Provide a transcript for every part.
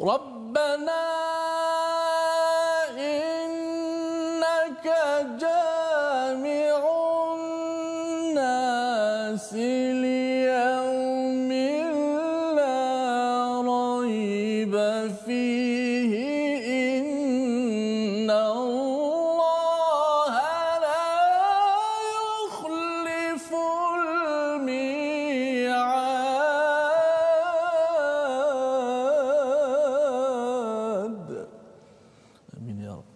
ربنا إنك جامع الناس ليوم لا ريب فيه إن الله لا يخلف الميعاد. آمين يا رب.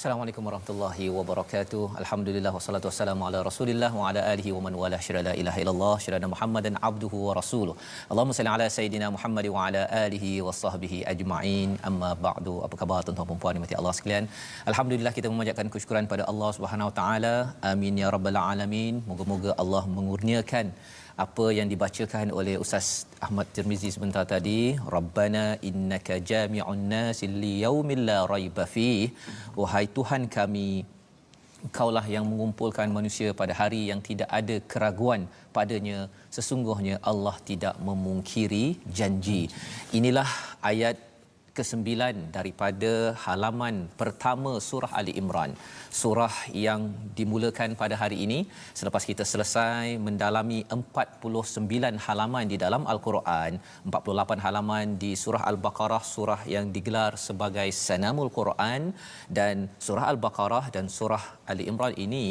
Assalamualaikum warahmatullahi wabarakatuh. Alhamdulillah wassalatu wassalamu ala Rasulillah wa ala alihi wa man wala syada la ilaha illallah syada Muhammadan abduhu wa rasuluh. Allahumma salli ala sayidina Muhammad wa ala alihi wasahbihi ajma'in. Amma ba'du. Apa khabar tuan-tuan dan puan dimati Allah sekalian? Alhamdulillah kita memanjatkan kesyukuran pada Allah Subhanahu wa taala. Amin ya rabbal alamin. Moga-moga Allah mengurniakan apa yang dibacakan oleh Ustaz Ahmad Tirmizi sebentar tadi. Rabbana innaka jami'un nasi liyaumin la raiba fihi. Wahai Tuhan kami, Engkaulah yang mengumpulkan manusia pada hari yang tidak ada keraguan padanya. Sesungguhnya Allah tidak memungkiri janji. Inilah ayat ke-9 daripada halaman pertama surah Ali Imran. Surah yang dimulakan pada hari ini selepas kita selesai mendalami 49 halaman di dalam Al-Quran, 48 halaman di surah Al-Baqarah, surah yang digelar sebagai Sanamul Quran, dan surah Al-Baqarah dan surah Ali Imran ini,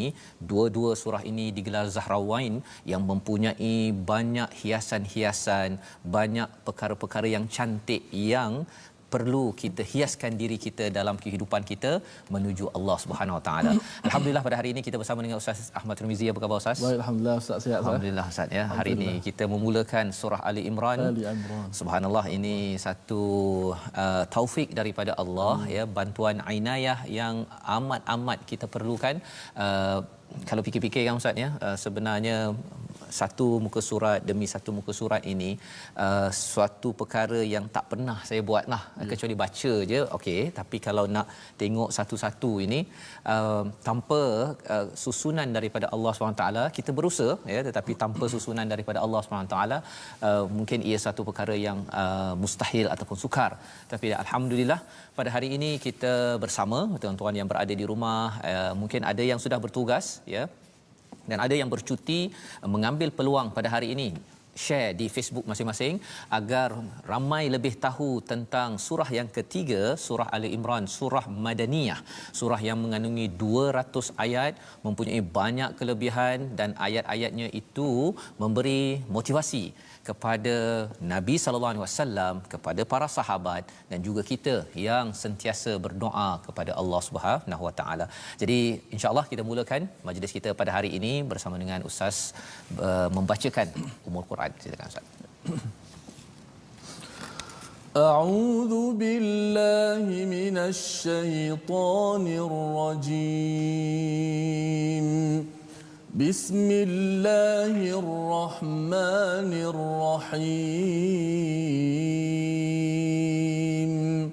dua-dua surah ini digelar Zahrawain yang mempunyai banyak hiasan-hiasan, banyak perkara-perkara yang cantik yang perlu kita hiaskan diri kita dalam kehidupan kita menuju Allah Subhanahu Wa Taala. Alhamdulillah pada hari ini kita bersama dengan Ustaz Ahmad Tirmizi. Apa khabar Ustaz? Baik, alhamdulillah Ustaz, sihat. Alhamdulillah Ustaz ya. Hari ini kita memulakan surah Ali Imran. Subhanallah, ini satu taufik daripada Allah ya, bantuan inayah yang amat-amat kita perlukan. Kalau fikir-fikir kan Ustaz ya, sebenarnya satu muka surat demi satu muka surat ini suatu perkara yang tak pernah saya buat lah, kecuali baca je okey, tapi kalau nak tengok satu-satu ini tanpa susunan daripada Allah SWT, kita berusaha ya, tetapi tanpa susunan daripada Allah SWT mungkin ia satu perkara yang mustahil ataupun sukar. Tapi alhamdulillah pada hari ini kita bersama tuan-tuan yang berada di rumah, mungkin ada yang sudah bertugas ya, dan ada yang bercuti, mengambil peluang pada hari ini share di Facebook masing-masing agar ramai lebih tahu tentang surah yang ketiga, surah Ali Imran, surah Madaniyah, surah yang mengandungi 200 ayat, mempunyai banyak kelebihan, dan ayat-ayatnya itu memberi motivasi kepada Nabi sallallahu alaihi wasallam, kepada para sahabat, dan juga kita yang sentiasa berdoa kepada Allah Subhanahu wa taala. Jadi insya-Allah kita mulakan majlis kita pada hari ini bersama dengan Ustaz membacakan Ummul Quran. Silakan Ustaz. A'udzu billahi minasy syaithanir rajim. Bismillahirrahmanirrahim.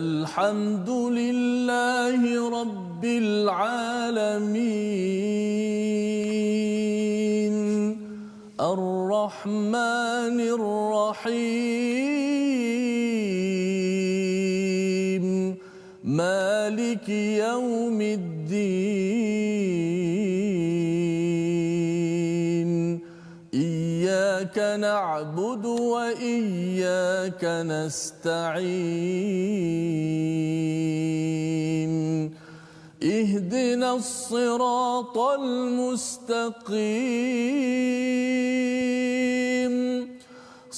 Alhamdulillahi rabbil alamin. Ar-Rahmanir Rahim. Maliki yaumiddin. Iyyaka na'budu wa iyyaka nasta'in. Ihdinas siratal mustaqim.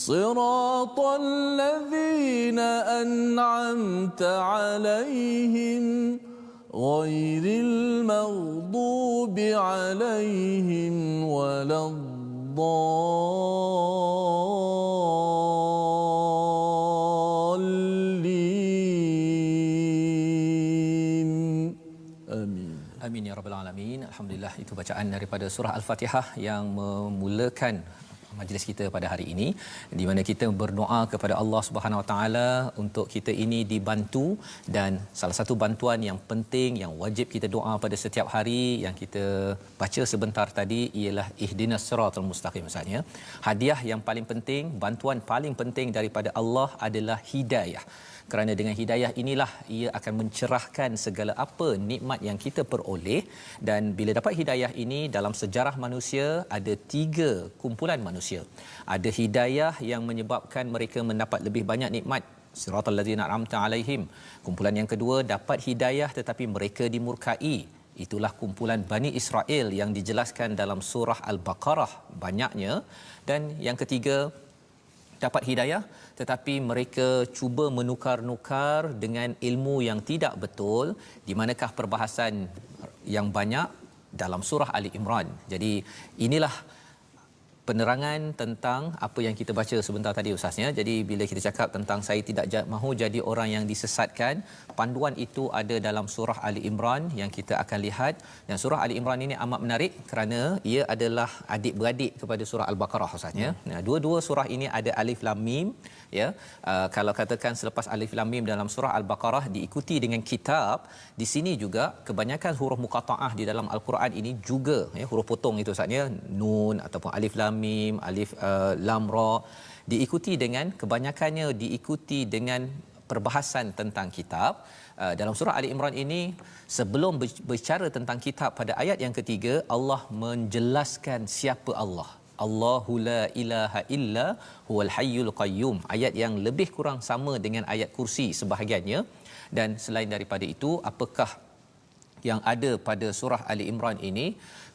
صراط الذين أنعمت عليهم غير المغضوب عليهم ولا الضالين. آمين. Amin ya rabbal alamin. Alhamdulillah, itu bacaan daripada surah Al-Fatihah yang memulakan majlis kita pada hari ini, di mana kita berdoa kepada Allah Subhanahu Wa Taala untuk kita ini dibantu, dan salah satu bantuan yang penting yang wajib kita doa pada setiap hari yang kita baca sebentar tadi ialah ihdinas siratal mustaqim. Maksudnya hadiah yang paling penting, bantuan paling penting daripada Allah adalah hidayah. Kerana dengan hidayah inilah ia akan mencerahkan segala apa nikmat yang kita peroleh. Dan bila dapat hidayah ini, dalam sejarah manusia ada 3 kumpulan manusia. Ada hidayah yang menyebabkan mereka mendapat lebih banyak nikmat, siratal ladzina an'amta alaihim. Kumpulan yang kedua dapat hidayah tetapi mereka dimurkai. Itulah kumpulan Bani Israel yang dijelaskan dalam surah Al-Baqarah banyaknya. Dan yang ketiga dapat hidayah tetapi mereka cuba menukar-nukar dengan ilmu yang tidak betul. Di manakah perbahasan yang banyak dalam surah Ali Imran. Jadi inilah penerangan tentang apa yang kita baca sebentar tadi Ustaznya. Jadi bila kita cakap tentang saya tidak mahu jadi orang yang disesatkan, panduan itu ada dalam surah Ali Imran yang kita akan lihat. Dan surah Ali Imran ini amat menarik kerana ia adalah adik-beradik kepada surah Al-Baqarah Ustaznya. Nah, dua-dua surah ini ada alif lam mim, ya. Kalau katakan selepas alif lam mim dalam surah Al-Baqarah diikuti dengan kitab, di sini juga kebanyakan huruf muqattaah di dalam Al-Quran ini juga, ya, huruf potong itu Ustaznya, nun ataupun alif lam mim, alif lam ra, diikuti dengan kebanyakannya diikuti dengan perbahasan tentang kitab. Dalam surah Ali Imran ini, sebelum berbicara tentang kitab pada ayat yang ketiga, Allah menjelaskan siapa Allah. Allahu la ilaha illa huwal hayyul qayyum. Ayat yang lebih kurang sama dengan ayat kursi sebahagiannya. Dan selain daripada itu, apakah yang ada pada surah Ali Imran ini?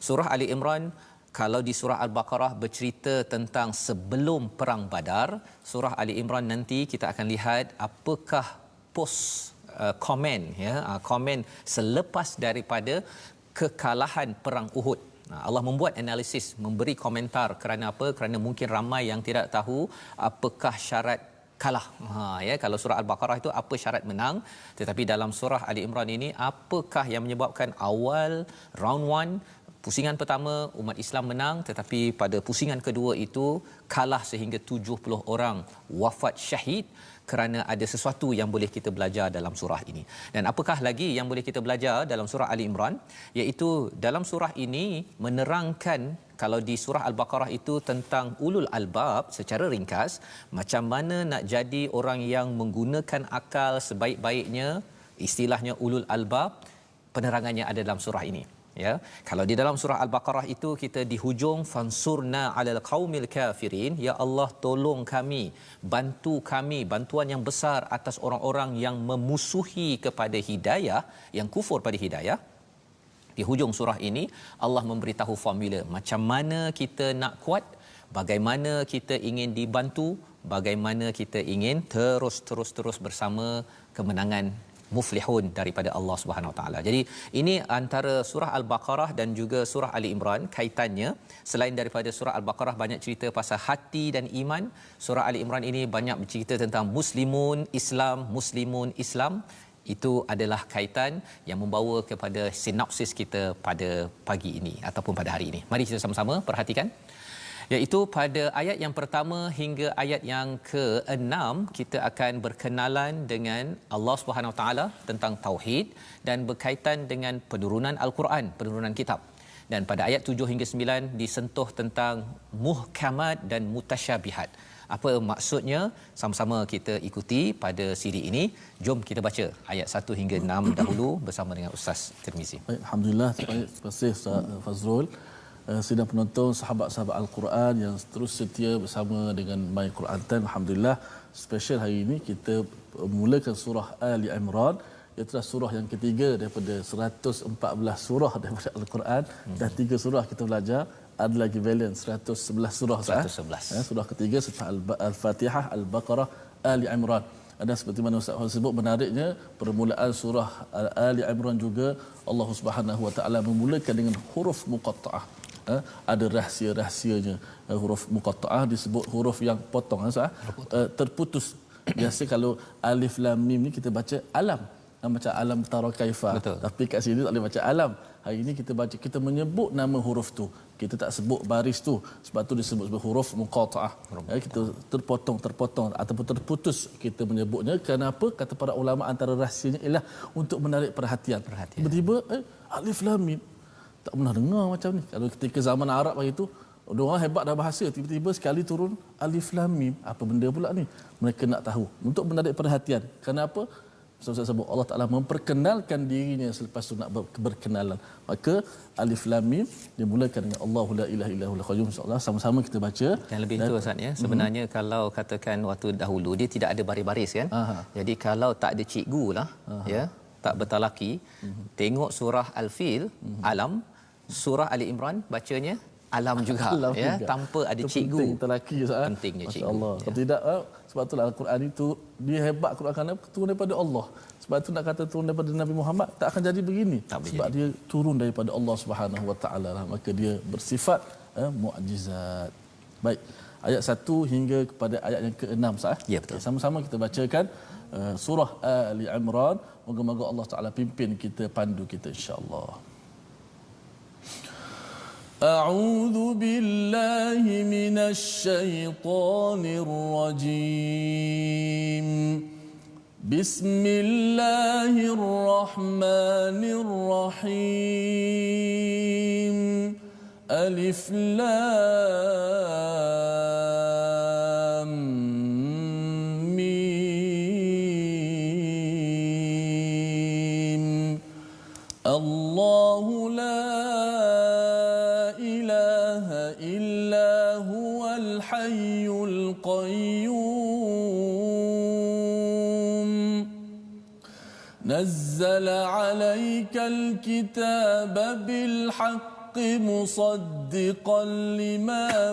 Surah Ali Imran kalau di surah Al-Baqarah bercerita tentang sebelum perang Badar, surah Ali Imran nanti kita akan lihat apakah komen, ya, komen selepas daripada kekalahan perang Uhud. Allah membuat analisis, memberi komentar. Kerana apa? Kerana mungkin ramai yang tidak tahu apakah syarat kalah. Ya, kalau surah Al-Baqarah itu apa syarat menang, tetapi dalam surah Ali Imran ini apakah yang menyebabkan awal round 1 pusingan pertama umat Islam menang, tetapi pada pusingan kedua itu kalah sehingga 70 orang wafat syahid. Kerana ada sesuatu yang boleh kita belajar dalam surah ini. Dan apakah lagi yang boleh kita belajar dalam surah Ali Imran? Iaitu dalam surah ini menerangkan, kalau di surah Al-Baqarah itu tentang ulul albab secara ringkas, macam mana nak jadi orang yang menggunakan akal sebaik-baiknya, istilahnya ulul albab, penerangannya ada dalam surah ini. Ya, kalau di dalam surah Al-Baqarah itu kita di hujung fansurna 'alal qaumil kafirin, ya Allah tolong kami, bantu kami, bantuan yang besar atas orang-orang yang memusuhi kepada hidayah, yang kufur pada hidayah. Di hujung surah ini Allah memberitahu formula macam mana kita nak kuat, bagaimana kita ingin dibantu, bagaimana kita ingin terus bersama kemenangan muflihun daripada Allah Subhanahu Wa Taala. Jadi ini antara surah Al-Baqarah dan juga surah Ali Imran kaitannya. Selain daripada surah Al-Baqarah banyak cerita pasal hati dan iman, surah Ali Imran ini banyak bercerita tentang muslimun Islam. Itu adalah kaitan yang membawa kepada sinopsis kita pada pagi ini ataupun pada hari ini. Mari kita sama-sama perhatikan. Iaitu pada ayat yang pertama hingga ayat yang ke-6 kita akan berkenalan dengan Allah Subhanahu Wa Taala tentang tauhid dan berkaitan dengan penurunan Al-Quran, penurunan kitab. Dan pada ayat 7 hingga 9 disentuh tentang muhkamat dan mutasyabihat. Apa maksudnya? Sama-sama kita ikuti pada siri ini. Jom kita baca ayat 1 hingga 6 dahulu bersama dengan Ustaz Tirmizi. Baik, alhamdulillah. Terima kasih Ustaz Fazrul. Sidang penonton, sahabat-sahabat Al-Quran yang terus setia bersama dengan My Quran Time. Alhamdulillah, special hari ini kita mulakan surah Ali Imran. Ialah surah yang ketiga daripada 114 surah daripada Al-Quran. Dah 3 surah kita belajar, ada lagi balance 111 surah. 111. Surah ketiga setelah Al-Fatihah, Al-Baqarah, Ali Imran. Dan seperti mana Ustaz sebut, menariknya permulaan surah Ali Imran juga Allah Subhanahu Wa Taala memulakan dengan huruf muqattaah. Ada rahsia-rahsianya. Huruf muqattaah disebut huruf yang potong, terputus. Biasa kalau alif lam mim ni kita baca alam. baca alam tara kaifa. Tapi kat sini tak boleh baca alam. Hari ini kita baca, kita menyebut nama huruf tu. Kita tak sebut baris tu. Sebab tu disebut sebagai huruf muqatta'ah. Kita terpotong ataupun terputus kita menyebutnya. Kenapa? Kata para ulama antara rahsianya ialah untuk menarik perhatian. Tiba-tiba alif lam mim. Tak pernah dengar macam ni. Kalau ketika zaman Arab hari tu, orang hebat dah bahasa, tiba-tiba sekali turun alif lam mim. Apa benda pula ni? Mereka nak tahu. Untuk menarik perhatian. Kenapa? Ustaz sebut Allah Taala memperkenalkan dirinya selepas tu nak berkenalan. Maka alif lam mim dimulakan dengan Allahu la ilaha illa huwal qayyum. Insya-Allah sama-sama kita baca. Dan lebih itu Ustaz ya. Sebenarnya kalau katakan waktu dahulu dia tidak ada baris-baris kan. Jadi kalau tak ada cikgu lah ya, tak bertalaki, tengok surah Al-Fil, alam, surah Ali Imran bacanya alam juga ya, tanpa ada cikgu. Penting telaki Ustaz. Pentingnya cikgu. Masya-Allah. Kalau tidak sebab itulah Al-Quran itu dia hebat, Quran kerana turun daripada Allah. Sebab tu nak kata turun daripada Nabi Muhammad tak akan jadi begini. Sebab dia turun daripada Allah Subhanahu Wa Taala lah. Maka dia bersifat mukjizat. Baik. Ayat 1 hingga kepada ayat yang ke-6 sah. Ya betul. Okay, sama-sama kita bacakan surah Ali Imran. Moga-moga Allah Taala pimpin kita, pandu kita insya-Allah. أعوذ بالله من الشيطان الرجيم بسم الله الرحمن الرحيم ألف لام ميم الله لا الحي القيوم نزل عليك الكتاب بالحق مصدقا لما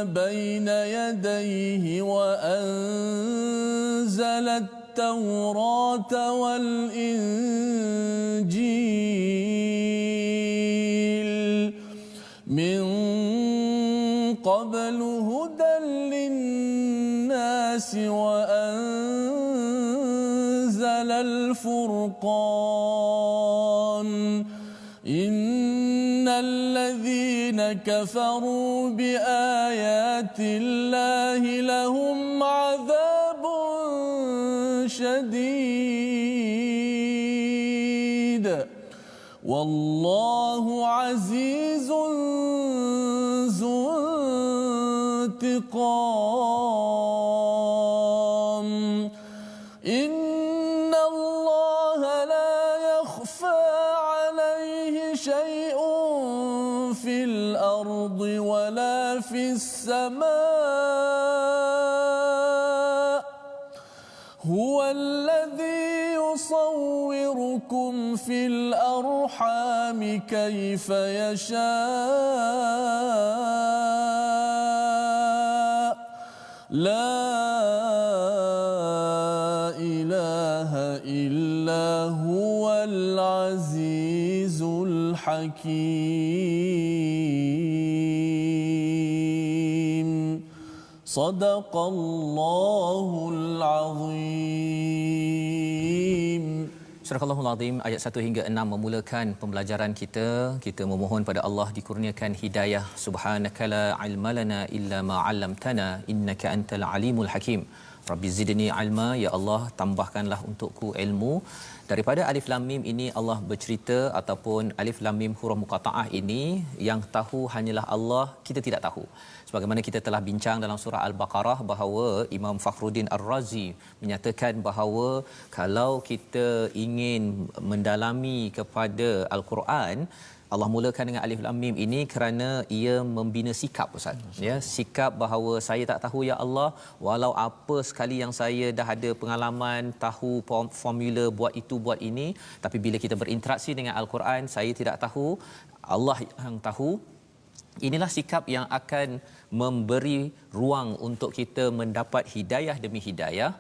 بين يديه وأنزل التوراة والإنجيل من قبل هدى للناس وأنزل الفرقان إن الذين كفروا بآيات الله لهم عذاب شديد والله عزيز ذو انتقام إن الله لا يخفى عليه شيء في الأرض ولا في السماء هو الذي يصوركم في الأرحام كيف يشاء لا إله إلا هو العزيز الحكيم صدق الله العظيم. Surah Al-Allahul Azim ayat 1 hingga 6 memulakan pembelajaran kita. Kita memohon pada Allah dikurniakan hidayah. Subhanaka la ilma lana illa ma 'allamtana innaka antal alimul hakim. Rabbi zidni ilma, ya Allah tambahkanlah untukku ilmu. Daripada alif lam mim ini Allah bercerita, ataupun alif lam mim huruf muqatta'ah ini yang tahu hanyalah Allah, kita tidak tahu. Sebagaimana kita telah bincang dalam surah Al-Baqarah bahawa Imam Fakhruddin Ar-Razi menyatakan bahawa kalau kita ingin mendalami kepada Al-Quran, Allah mulakan dengan alif lam mim ini kerana ia membina sikap Ustaz. Ya, sikap bahawa saya tak tahu ya Allah, walau apa sekali yang saya dah ada pengalaman, tahu formula buat itu buat ini, tapi bila kita berinteraksi dengan Al-Quran, saya tidak tahu, Allah yang tahu. Inilah sikap yang akan memberi ruang untuk kita mendapat hidayah demi hidayah.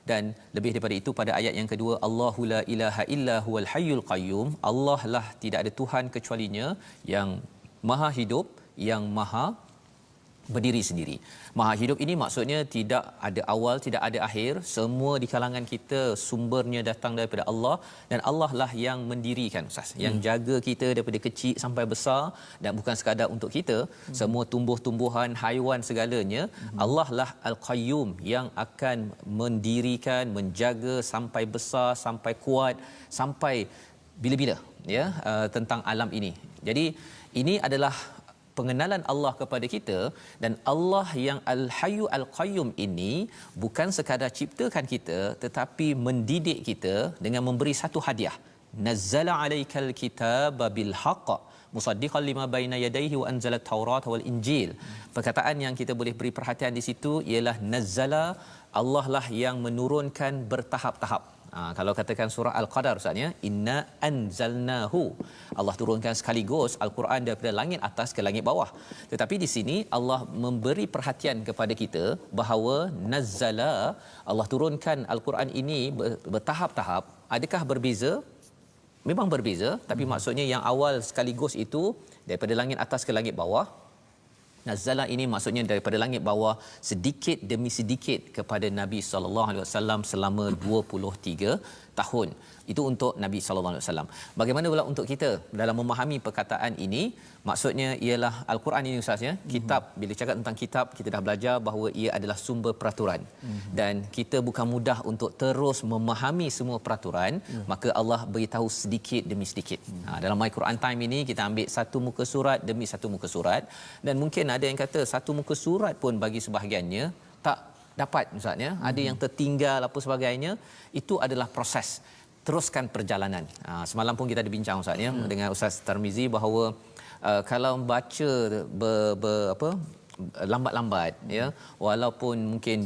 Dan lebih daripada itu, pada ayat yang kedua, Allahu la ilaha illa huwal hayyul qayyum, Allah lah tidak ada Tuhan kecualinya, yang maha hidup, yang maha berdiri sendiri. Maha hidup ini maksudnya tidak ada awal, tidak ada akhir. Semua di kalangan kita sumbernya datang daripada Allah, dan Allah lah yang mendirikan, Ustaz, yang jaga kita daripada kecil sampai besar, dan bukan sekadar untuk kita, semua tumbuh-tumbuhan, haiwan segalanya, Allah lah Al-Qayyum yang akan mendirikan, menjaga sampai besar, sampai kuat, sampai bila-bila, ya, tentang alam ini. Jadi ini adalah pengenalan Allah kepada kita, dan Allah yang Al-Hayyu Al-Qayyum ini bukan sekadar ciptakan kita, tetapi mendidik kita dengan memberi satu hadiah. Nazzala 'alaikal kitaba bil haqq musaddiqan lima baina yadayhi wa anzala at-taurata wal injil. Perkataan yang kita boleh beri perhatian di situ ialah nazzala, Allah lah yang menurunkan bertahap-tahap. Kalau katakan surah Al-Qadar, Ustaznya, inna anzalnahu, Allah turunkan sekaligus Al-Quran daripada langit atas ke langit bawah. Tetapi di sini Allah memberi perhatian kepada kita bahawa nazzala, Allah turunkan Al-Quran ini bertahap-tahap. Adakah berbeza? Memang berbeza, tapi maksudnya yang awal sekaligus itu daripada langit atas ke langit bawah. Nazzala ini maksudnya daripada langit bawah sedikit demi sedikit kepada Nabi sallallahu alaihi wasallam selama 23 tahun. Itu untuk Nabi sallallahu alaihi wasallam. Bagaimana pula untuk kita dalam memahami perkataan ini? Maksudnya ialah Al-Quran ini, Ustaz, ya. Kitab, bila cakap tentang kitab, kita dah belajar bahawa ia adalah sumber peraturan. Dan kita bukan mudah untuk terus memahami semua peraturan, maka Allah beritahu sedikit demi sedikit. Dalam My Quran Time ini kita ambil satu muka surat demi satu muka surat, dan mungkin ada yang kata satu muka surat pun bagi sebahagiannya tak dapat, Ustaz, ya. Ada yang tertinggal apa sebagainya. Itu adalah proses. Teruskan perjalanan. Semalam pun kita ada bincang, Ustaz, ya, dengan Ustaz Tarmizi bahawa kalau baca lambat-lambat, ya, walaupun mungkin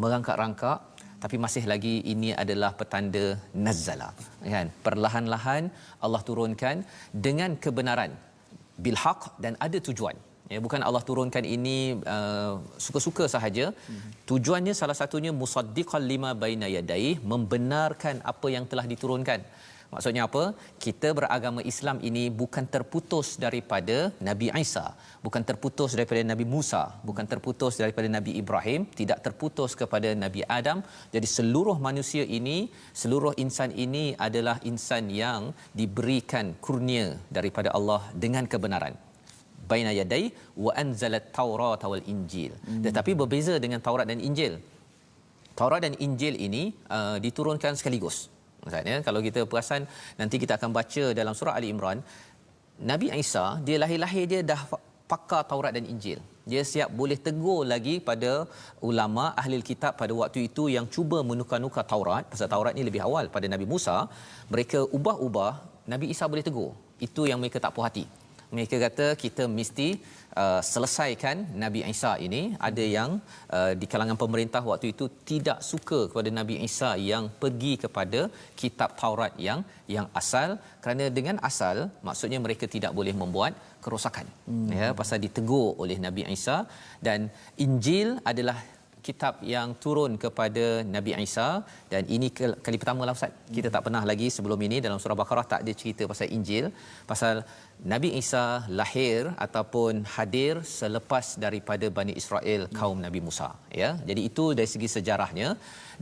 merangkak-rangkak, tapi masih lagi ini adalah petanda nazzala, kan? Perlahan-lahan Allah turunkan dengan kebenaran, bil haq, dan ada tujuan. Ya, bukan Allah turunkan ini suka-suka sahaja. Tujuannya salah satunya musaddiqan lima baina yadayhi, membenarkan apa yang telah diturunkan. Maksudnya apa? Kita beragama Islam ini bukan terputus daripada Nabi Isa, bukan terputus daripada Nabi Musa, bukan terputus daripada Nabi Ibrahim, tidak terputus kepada Nabi Adam. Jadi seluruh manusia ini, seluruh insan ini adalah insan yang diberikan kurnia daripada Allah dengan kebenaran. Baina yadai wa anzalat taurata wal injil. Tetapi berbeza dengan Taurat dan Injil. Taurat dan Injil ini diturunkan sekaligus. Maksudnya kalau kita perasan, nanti kita akan baca dalam surah Ali Imran, Nabi Isa dia lahir-lahir dia dah pakar Taurat dan Injil. Dia siap boleh tegur lagi pada ulama ahli kitab pada waktu itu yang cuba menukar-nukar Taurat. Pasal Taurat ni lebih awal pada Nabi Musa, mereka ubah-ubah, Nabi Isa boleh tegur. Itu yang mereka tak puas hati. Mereka kata kita mesti selesaikan Nabi Isa ini. Ada yang di kalangan pemerintah waktu itu tidak suka kepada Nabi Isa yang pergi kepada kitab Taurat yang asal, kerana dengan asal maksudnya mereka tidak boleh membuat kerosakan. Ya, pasal ditegur oleh Nabi Isa. Dan Injil adalah kitab yang turun kepada Nabi Isa, dan ini kali pertama lah, Ustaz. Kita tak pernah lagi sebelum ini dalam surah Baqarah tak ada cerita pasal Injil, pasal Nabi Isa lahir ataupun hadir selepas daripada Bani Israel, kaum Nabi Musa, ya. Jadi itu dari segi sejarahnya.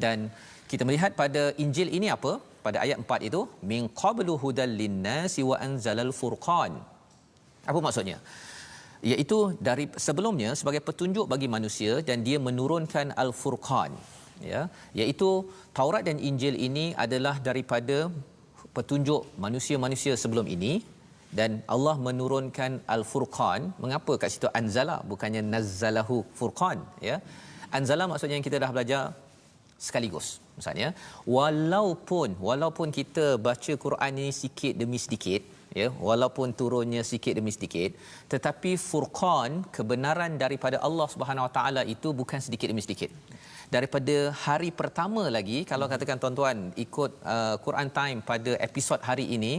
Dan kita melihat pada Injil ini apa? Pada ayat 4 itu, min qablu hudal linnasi wa anzalal furqan. Apa maksudnya? Iaitu dari sebelumnya sebagai petunjuk bagi manusia, dan dia menurunkan Al-Furqan, ya, iaitu Taurat dan Injil ini adalah daripada petunjuk manusia-manusia sebelum ini, dan Allah menurunkan Al-Furqan. Mengapa kat situ anzala bukannya nazzalahu furqan, ya? Anzala maksudnya yang kita dah belajar sekaligus, misalnya walaupun kita baca Quran ini sikit demi sedikit, ya, walaupun turunnya sikit demi sedikit, tetapi furqan, kebenaran daripada Allah Subhanahu Wa Taala itu bukan sedikit demi sedikit. Daripada hari pertama lagi, kalau katakan tuan-tuan ikut Quran Time pada episod hari ini,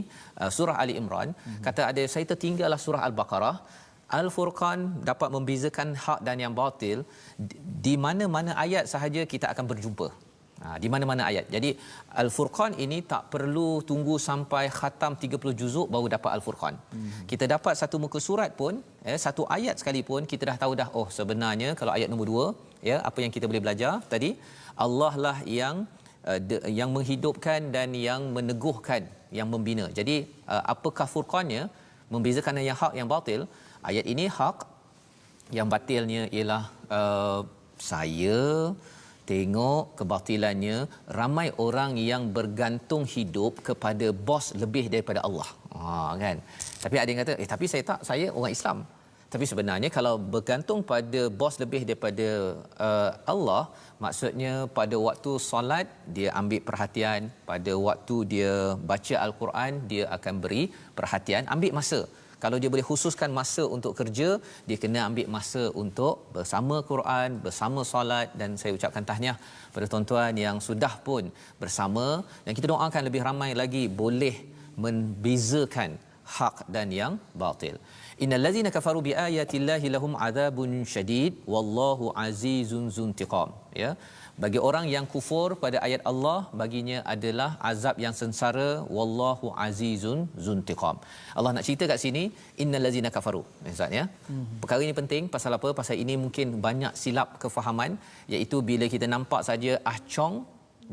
surah Ali Imran, kata ada saya tertinggallah surah Al-Baqarah. Al-Furqan dapat membezakan hak dan yang batil. Di mana-mana ayat sahaja kita akan berjumpa. Di mana-mana ayat. Jadi Al-Furqan ini tak perlu tunggu sampai khatam 30 juzuk baru dapat Al-Furqan. Kita dapat satu muka surat pun, satu ayat sekalipun kita dah tahu dah, oh sebenarnya kalau ayat nombor 2, apa yang kita boleh belajar tadi, Allah lah yang menghidupkan dan yang meneguhkan, yang membina. Jadi apakah furqannya, membezakan yang hak yang batil? Ayat ini hak, yang batilnya ialah saya tengok kebatilannya ramai orang yang bergantung hidup kepada bos lebih daripada Allah. Kan. Tapi ada yang kata, tapi saya orang Islam. Tapi sebenarnya kalau bergantung pada bos lebih daripada Allah, maksudnya pada waktu solat dia ambil perhatian, pada waktu dia baca Al-Quran dia akan beri perhatian, ambil masa. Kalau dia boleh khususkan masa untuk kerja, dia kena ambil masa untuk bersama Quran, bersama solat. Dan saya ucapkan tahniah pada tuan-tuan yang sudah pun bersama, dan kita doakan lebih ramai lagi boleh membezakan hak dan yang batil. Innal ladzina kafaru biayatillahi lahum adzabun syadid wallahu azizun zuntiqam. Ya, bagi orang yang kufur pada ayat Allah, baginya adalah azab yang sengsara, wallahu azizun zuntiqam. Allah nak cerita kat sini innal ladzina kafaru. Ustaz ya. Perkara ini penting pasal apa? Pasal ini mungkin banyak silap kefahaman, iaitu bila kita nampak saja ahcong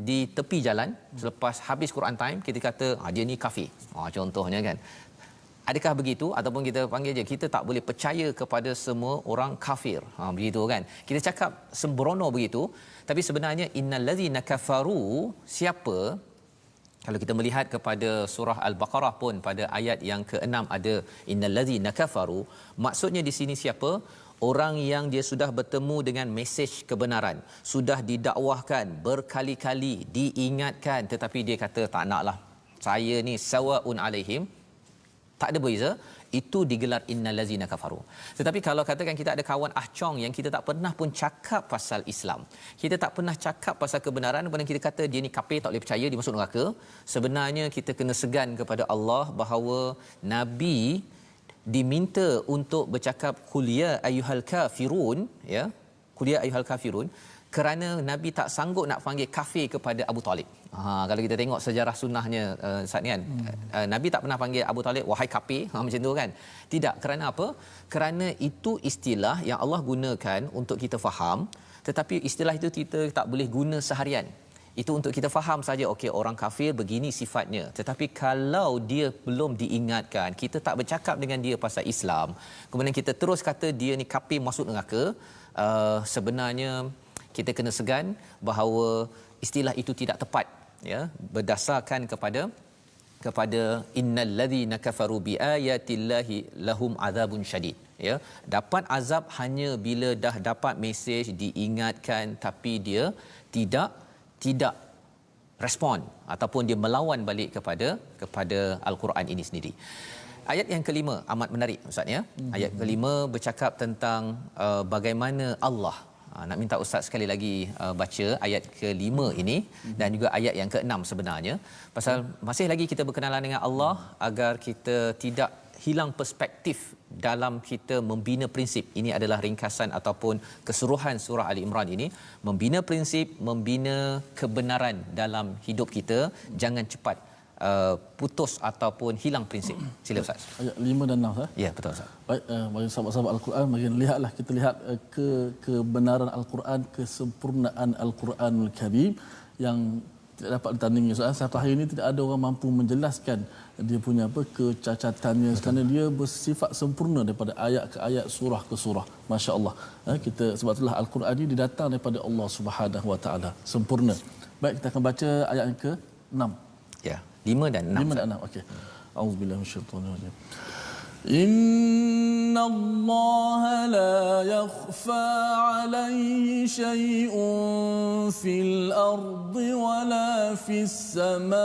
di tepi jalan selepas habis Quran time, kita kata dia ni kafir. Contohnya kan. Adakah begitu? Ataupun kita panggil je, kita tak boleh percaya kepada semua orang kafir. Begitu kan. Kita cakap sembrono begitu, tapi sebenarnya innal ladzina kafaru, siapa? Kalau kita melihat kepada surah Al-Baqarah pun pada ayat yang ke-6 ada innal ladzina kafaru, maksudnya di sini siapa? Orang yang dia sudah bertemu dengan mesej kebenaran, sudah didakwahkan berkali-kali, diingatkan, tetapi dia kata tak naklah. Saya ni sawaun alaihim, tak ada beza, itu digelar innal ladzina kafaru. Tetapi kalau katakan kita ada kawan ahcong yang kita tak pernah pun cakap pasal Islam, kita tak pernah cakap pasal kebenaran, kemudian kita kata dia ni kafir, tak boleh percaya, dia masuk neraka, sebenarnya kita kena segan kepada Allah bahawa Nabi diminta untuk bercakap qul ya ayyuhal kafirun, ya, qul ya ayyuhal kafirun, kerana Nabi tak sanggup nak panggil kafir kepada Abu Talib. Kalau kita tengok sejarah sunnahnya saat ni kan, Nabi tak pernah panggil Abu Talib wahai kafir, macam tu kan. Tidak, kerana apa? Kerana itu istilah yang Allah gunakan untuk kita faham, tetapi istilah itu kita tak boleh guna seharian. Itu untuk kita faham saja, okey orang kafir begini sifatnya. Tetapi kalau dia belum diingatkan, kita tak bercakap dengan dia pasal Islam, kemudian kita terus kata dia ni kafir masuk neraka, sebenarnya kita kena segan bahawa istilah itu tidak tepat, ya, berdasarkan kepada innal ladzina kafaru biayatillahi lahum adzabun syadid, ya, dapat azab hanya bila dah dapat mesej, diingatkan, tapi dia tidak respon ataupun dia melawan balik kepada Al-Quran ini sendiri. Ayat yang kelima amat menarik Ustaz ya. Ayat kelima bercakap tentang bagaimana Allah, nak minta Ustaz sekali lagi baca ayat ke-5 ini dan juga ayat yang ke-6 sebenarnya, pasal masih lagi kita berkenalan dengan Allah agar kita tidak hilang perspektif dalam kita membina prinsip. Ini adalah ringkasan ataupun keseluruhan surah Ali Imran ini, membina prinsip, membina kebenaran dalam hidup kita, jangan cepat putus ataupun hilang prinsip. Sila Ustaz. Ayat 5 dan 6 Ustaz. Ya, betul Ustaz. Baik, bagi sahabat-sahabat Al-Quran, kita lihat kebenaran Al-Quran, kesempurnaan Al-Quranul Karim yang tidak dapat ditandingi. Sampai hari ini tidak ada orang mampu menjelaskan dia punya kecacatannya, kerana dia bersifat sempurna daripada ayat ke ayat, surah ke surah. Masya-Allah. Kita sebab itulah Al-Quran ini didatang daripada Allah Subhanahu Wa Taala, sempurna. Baik, kita akan baca ayat yang ke-6. Ya, 5 dan 6. 5 dan 6. Okey. Auzubillahi minasyaitonir rajim. Inna Allah la yakhfa alayhi shay'un fil ardi wa la fis samaa.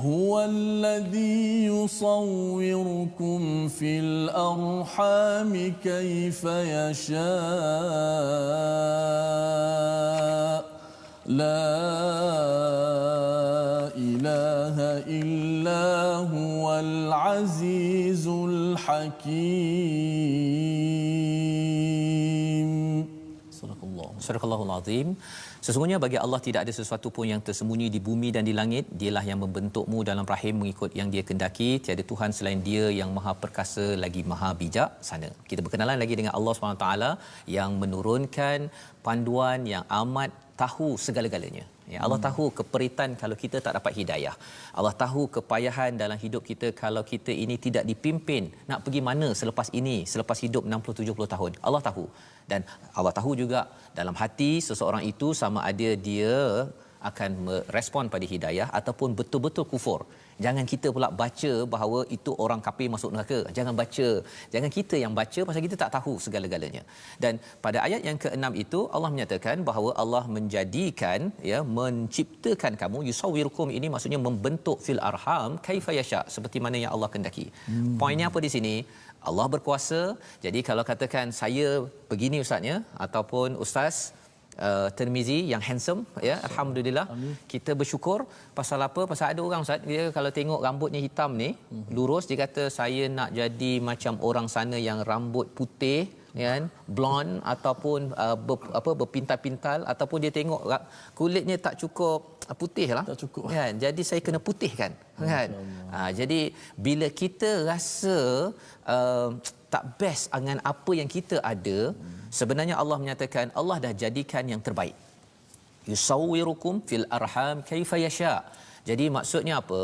Huwa alladhi yusawwirukum fil arhami kayfa yasha. La ilaha illa huwal azizul hakim. Surahul Azim. Sesungguhnya bagi Allah tidak ada sesuatu pun yang tersembunyi di bumi dan di langit. Dialah yang membentukmu dalam rahim mengikut yang Dia kehendaki. Tiada Tuhan selain Dia yang Maha Perkasa lagi Maha Bijaksana. Kita berkenalan lagi dengan Allah SWT yang menurunkan panduan yang amat tahu segala-galanya. Ya, Allah tahu keperitan kalau kita tak dapat hidayah. Allah tahu kepayahan dalam hidup kita kalau kita ini tidak dipimpin nak pergi mana selepas ini, selepas hidup 60-70 tahun. Allah tahu. Dan Allah tahu juga dalam hati seseorang itu sama ada dia akan merespon pada hidayah ataupun betul-betul kufur. Jangan kita pula baca bahawa itu orang kafir masuk neraka. Jangan baca. Jangan kita yang baca pasal kita tak tahu segala-galanya. Dan pada ayat yang ke-6 itu Allah menyatakan bahawa Allah menjadikan, ya, menciptakan kamu, yusawwirukum, ini maksudnya membentuk fil arham kaifa yasha, seperti mana yang Allah kehendaki. Poinnya apa di sini? Allah berkuasa. Jadi kalau katakan saya begini ustaznya ataupun ustaz Tirmizi yang handsome, ya, alhamdulillah. Amin. Kita bersyukur pasal apa? Pasal ada orang ustaz, dia kalau tengok rambutnya hitam ni, lurus, dia kata saya nak jadi macam orang sana yang rambut putih, kan, blonde ataupun berpintal-pintal, ataupun dia tengok kulitnya tak cukup putih lah, tak cukup, kan, jadi saya kena putihkan, kan. Jadi bila kita rasa tak best dengan apa yang kita ada, sebenarnya Allah menyatakan Allah dah jadikan yang terbaik. Yusawwirukum fil arham kaifa yasha. Jadi maksudnya apa?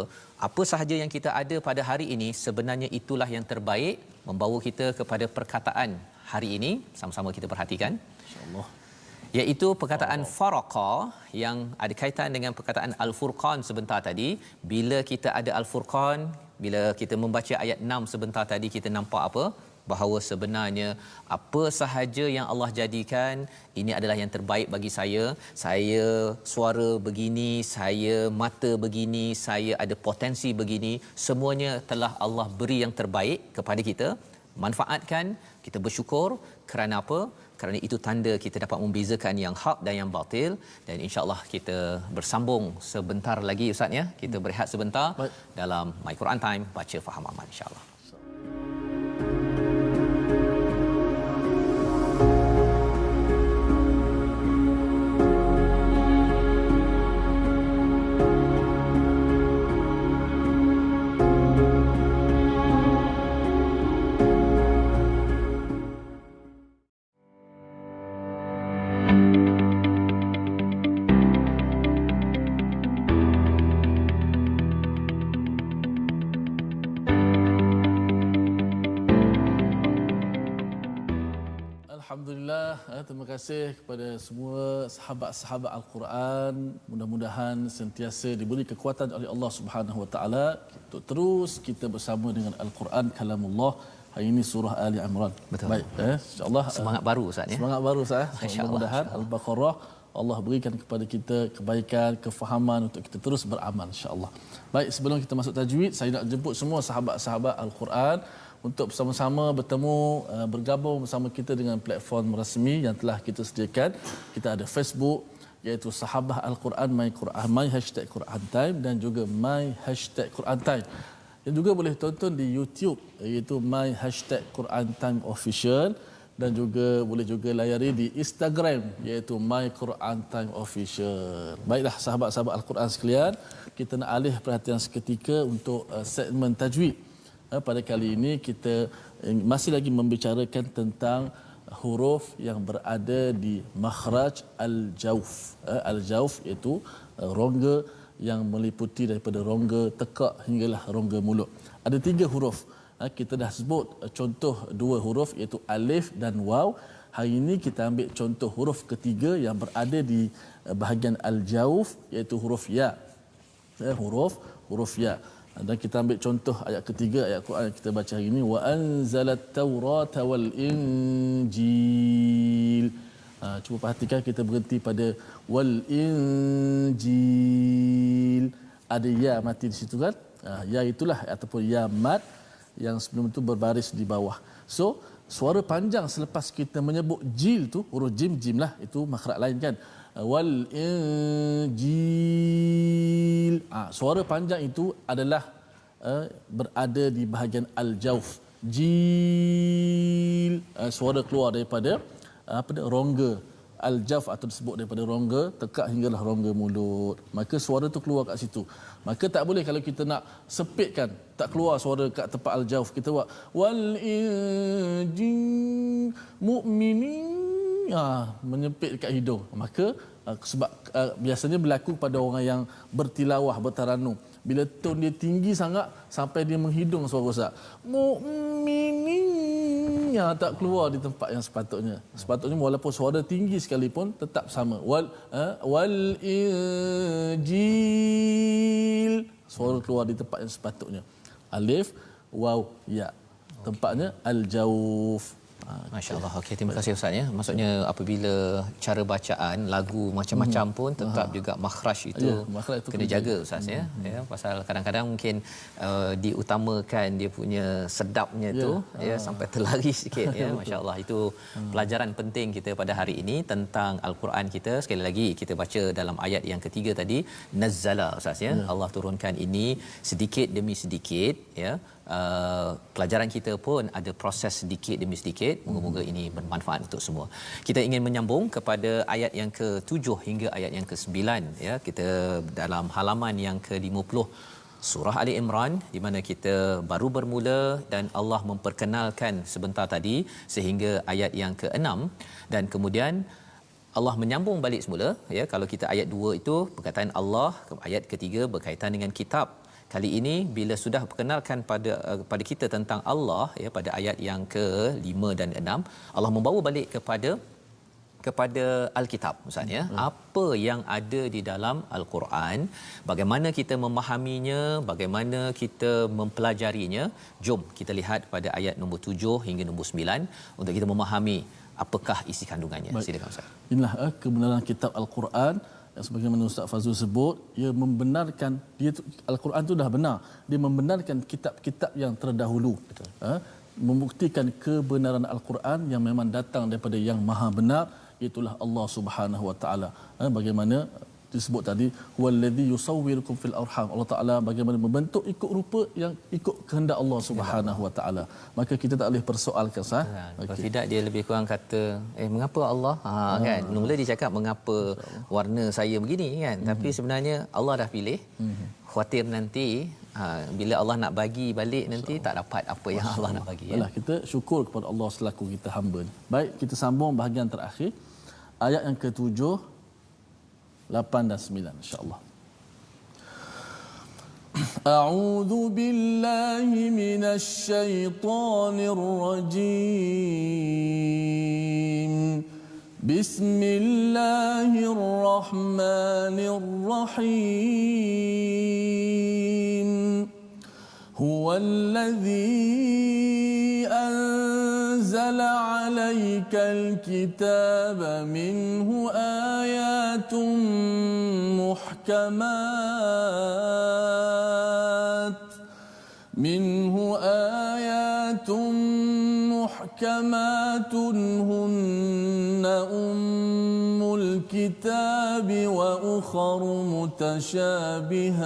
Apa sahaja yang kita ada pada hari ini sebenarnya itulah yang terbaik, membawa kita kepada perkataan hari ini. Sama-sama kita perhatikan, insya-Allah, iaitu perkataan faraqa yang ada kaitan dengan perkataan al-furqan sebentar tadi. Bila kita ada al-furqan, bila kita membaca ayat 6 sebentar tadi, kita nampak apa? Bahawa sebenarnya apa sahaja yang Allah jadikan ini adalah yang terbaik bagi saya. Saya suara begini, saya mata begini, saya ada potensi begini, semuanya telah Allah beri yang terbaik kepada kita. Manfaatkan, kita bersyukur. Kerana apa? Kerana itu tanda kita dapat membezakan yang hak dan yang batil. Dan insya-Allah kita bersambung sebentar lagi ustaz, ya. Kita berehat sebentar. Baik. Dalam My Quran Time, baca faham amal, insya-Allah. Alhamdulillah, terima kasih kepada semua sahabat-sahabat Al-Quran. Mudah-mudahan sentiasa diberi kekuatan oleh Allah Subhanahu Wa Taala untuk terus kita bersama dengan Al-Quran kalamullah. Hari ini surah Ali Imran. Betul. Baik, insya-Allah semangat baru ustaz, ya. Semangat baru ustaz. Mudah-mudahan Al-Baqarah Allah berikan kepada kita kebaikan, kefahaman untuk kita terus beramal, insya-Allah. Baik, sebelum kita masuk tajwid, saya nak jemput semua sahabat-sahabat Al-Quran untuk bersama-sama bertemu, bergabung bersama kita dengan platform rasmi yang telah kita sediakan. Kita ada Facebook, iaitu Sahabah Al-Quran My #Quran Time, dan juga My #Quran Time. Dan juga boleh tonton di YouTube, iaitu My #Quran Time Official, dan juga boleh juga layari di Instagram, iaitu My Quran Time Official. Baiklah sahabat-sahabat Al-Quran sekalian, kita nak alih perhatian seketika untuk segmen tajwid. Pada kali ini kita masih lagi membicarakan tentang huruf yang berada di makhraj al-jauf. Al-jauf iaitu rongga yang meliputi daripada rongga tekak hinggalah rongga mulut. Ada 3 huruf. Kita dah sebut contoh 2 huruf, iaitu alif dan waw. Hari ini kita ambil contoh huruf ketiga yang berada di bahagian al-jauf, iaitu huruf ya. Huruf ya. Dan kita ambil contoh ayat ketiga ayat Quran yang kita baca hari ini, wa anzalat taurata wal injil. Cuba perhatikan, kita berhenti pada wal injil. Ada ya mati di situ, kan? Ya itulah ataupun ya mat yang sebelum itu berbaris di bawah. So suara panjang selepas kita menyebut jil tu, huruf jim lah, itu makhraj lain, kan? Wal injil. Suara panjang itu adalah berada di bahagian al-jauf. Jil, suara keluar daripada rongga al-jawf atau disebut daripada rongga tekak hinggalah rongga mulut. Maka suara tu keluar kat situ. Maka tak boleh kalau kita nak sepitkan, tak keluar suara kat tempat al-jawf, kita buat wal injin mu'minin, menyepit dekat hidung. Maka sebab biasanya berlaku pada orang yang bertilawah, bertaranum. Bila tone dia tinggi sangat sampai dia menghidung suara Ustaz. Mukminin tak keluar di tempat yang sepatutnya. Sepatutnya walaupun suara tinggi sekalipun tetap sama. Wal injil, suara keluar di tempat yang sepatutnya. Alif, waw, ya. Tempatnya al-jawf. Masya-Allah. Okey, terima kasih Ustaz ya. Maksudnya apabila cara bacaan lagu macam-macam pun tetap juga makhraj itu, makhraj itu kena jaga Ustaz ya. Ya, pasal kadang-kadang mungkin diutamakan dia punya sedapnya tu ya sampai terlari sikit ya. Masya-Allah, itu pelajaran penting kita pada hari ini tentang al-Quran kita. Sekali lagi kita baca dalam ayat yang ketiga tadi, nazzala Ustaz ya. Allah turunkan ini sedikit demi sedikit ya. Pelajaran kita pun ada proses sedikit demi sedikit. Moga-moga ini bermanfaat untuk semua. Kita ingin menyambung kepada ayat yang ke-7 hingga ayat yang ke-9 ya. Kita dalam halaman yang ke-50 surah Ali Imran, di mana kita baru bermula dan Allah memperkenalkan sebentar tadi sehingga ayat yang ke-6, dan kemudian Allah menyambung balik semula ya. Kalau kita ayat 2 itu perkataan Allah, ayat ketiga berkaitan dengan kitab. Kali ini bila sudah perkenalkan pada kita tentang Allah ya, pada ayat yang ke-5 dan 6, Allah membawa balik kepada Alkitab Ustaz ya. Apa yang ada di dalam Al-Quran, bagaimana kita memahaminya, bagaimana kita mempelajarinya. Jom kita lihat pada ayat nombor 7 hingga nombor 9 untuk kita memahami apakah isi kandungannya. Silakan Ustaz. Inilah kebenaran kitab Al-Quran. Sebagaimana Ustaz Fazrul sebut, ia membenarkan, Al-Quran itu dah benar, dia membenarkan kitab-kitab yang terdahulu. Betul. Membuktikan kebenaran Al-Quran yang memang datang daripada yang maha benar, itulah Allah Subhanahu Wa Taala. Bagaimana disebut tadi, huwallazi yusawwirukum fil arham, Allah Taala bagaimana membentuk ikut rupa yang ikut kehendak Allah Subhanahu Wa Taala. Maka kita tak boleh persoalkan sah. Kalau tidak dia lebih kurang kata mengapa Allah kan. Mula dia cakap mengapa warna saya begini kan. Tapi sebenarnya Allah dah pilih. Khawatir nanti bila Allah nak bagi balik nanti tak dapat apa yang Allah nak bagi ya. Kita syukur kepada Allah selaku kita hamba. Baik, kita sambung bahagian terakhir ayat yang ke-7, 8 dan 9 insya-Allah. A'udzu billahi minasy syaithanir rajim. Bismillahirrahmanirrahim. Huwallazi أنزل عليك الكتاب منه آيات محكمات هن أم الكتاب وأخر متشابهات